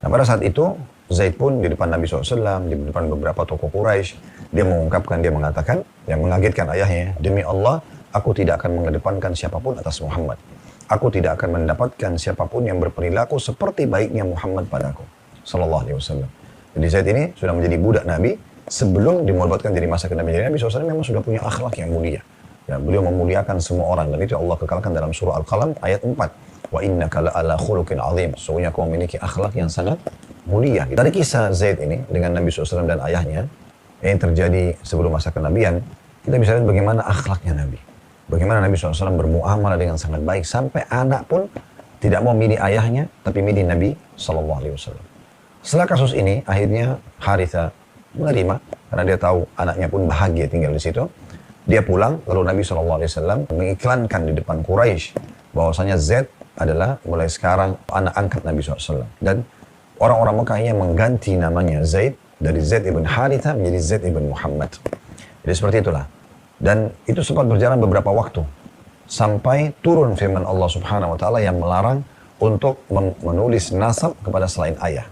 Nah pada saat itu Zaid pun di depan Nabi SAW, di depan beberapa tokoh Quraisy, dia mengungkapkan, dia mengatakan, yang mengagetkan ayahnya, demi Allah, aku tidak akan mengedepankan siapapun atas Muhammad. Aku tidak akan mendapatkan siapapun yang berperilaku seperti baiknya Muhammad padaku. Sallallahu Alaihi Wasallam. Jadi Zaid ini sudah menjadi budak Nabi sebelum dimulbatkan jadi masa ke Nabi. Jadi Nabi SAW memang sudah punya akhlak yang mulia. Ya, beliau memuliakan semua orang dan itu Allah kekalkan dalam surah Al-Qalam ayat 4. Wa innaka la'ala khuluqin azim. Sesungguhnya kau memiliki akhlak yang sangat mulia. Dari kisah Zaid ini dengan Nabi SAW dan ayahnya yang terjadi sebelum masa kenabian, kita bisa lihat bagaimana akhlaknya Nabi. Bagaimana Nabi SAW bermuamalah dengan sangat baik sampai anak pun tidak mau milih ayahnya tapi milih Nabi SAW. Setelah kasus ini akhirnya Haritha menerima karena dia tahu anaknya pun bahagia tinggal di situ. Dia pulang, lalu Nabi SAW mengiklankan di depan Quraisy bahwasanya Zaid adalah mulai sekarang anak angkat Nabi SAW. Dan orang-orang Mekah yang mengganti namanya Zaid dari Zaid ibn Haritha menjadi Zaid ibn Muhammad. Jadi seperti itulah. Dan itu sempat berjalan beberapa waktu sampai turun firman Allah Subhanahu wa taala yang melarang untuk menulis nasab kepada selain ayah.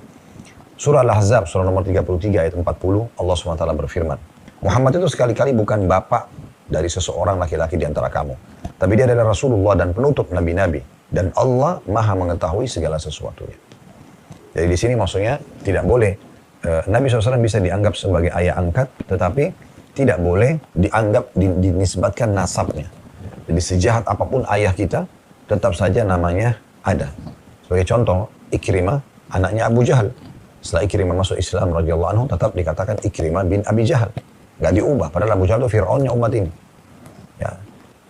Surah Al-Ahzab, surah nomor 33 ayat 40, Allah SWT berfirman, Muhammad itu sekali-kali bukan bapak dari seseorang laki-laki di antara kamu. Tapi dia adalah Rasulullah dan penutup nabi-nabi. Dan Allah maha mengetahui segala sesuatunya. Jadi di sini maksudnya tidak boleh, Nabi SAW bisa dianggap sebagai ayah angkat, tetapi tidak boleh dianggap, dinisbatkan nasabnya. Jadi sejahat apapun ayah kita, tetap saja namanya ada. Sebagai contoh, Ikrimah, anaknya Abu Jahal. Setelah Ikrimah masuk Islam radhiyallahu anhu, tetap dikatakan Ikrimah bin Abi Jahal. Gak diubah, padahal Abu Jahal itu Fir'aunnya umat ini. Ya.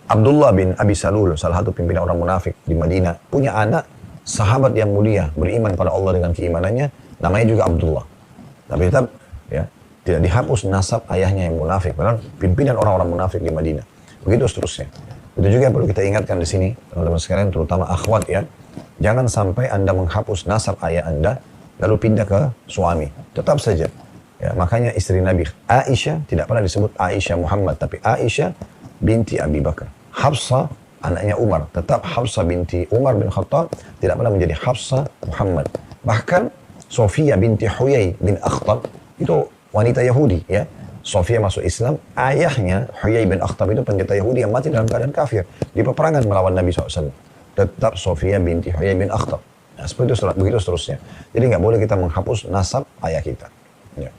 Abdullah bin Abi Salul, salah satu pimpinan orang munafik di Madinah, punya anak, sahabat yang mulia, beriman pada Allah dengan keimanannya, namanya juga Abdullah. Tapi tetap ya, tidak dihapus nasab ayahnya yang munafik, padahal pimpinan orang-orang munafik di Madinah. Begitu seterusnya. Itu juga yang perlu kita ingatkan di sini, teman-teman sekalian, terutama akhwat ya. Jangan sampai Anda menghapus nasab ayah Anda, lalu pindah ke suami. Tetap saja. Ya, makanya istri Nabi Aisyah tidak pernah disebut Aisyah Muhammad, tapi Aisyah binti Abi Bakar. Hafsah anaknya Umar, tetap Hafsah binti Umar bin Khattab, tidak pernah menjadi Hafsah Muhammad. Bahkan Sofia binti Huyai bin Akhtab itu wanita Yahudi ya. Sofia masuk Islam, ayahnya Huyai bin Akhtab itu pendeta Yahudi yang mati dalam keadaan kafir di peperangan melawan Nabi SAW. Tetap Sofia binti Huyai bin Akhtab. Nah, seperti itu, begitu seterusnya. Jadi nggak boleh kita menghapus nasab ayah kita. Ya.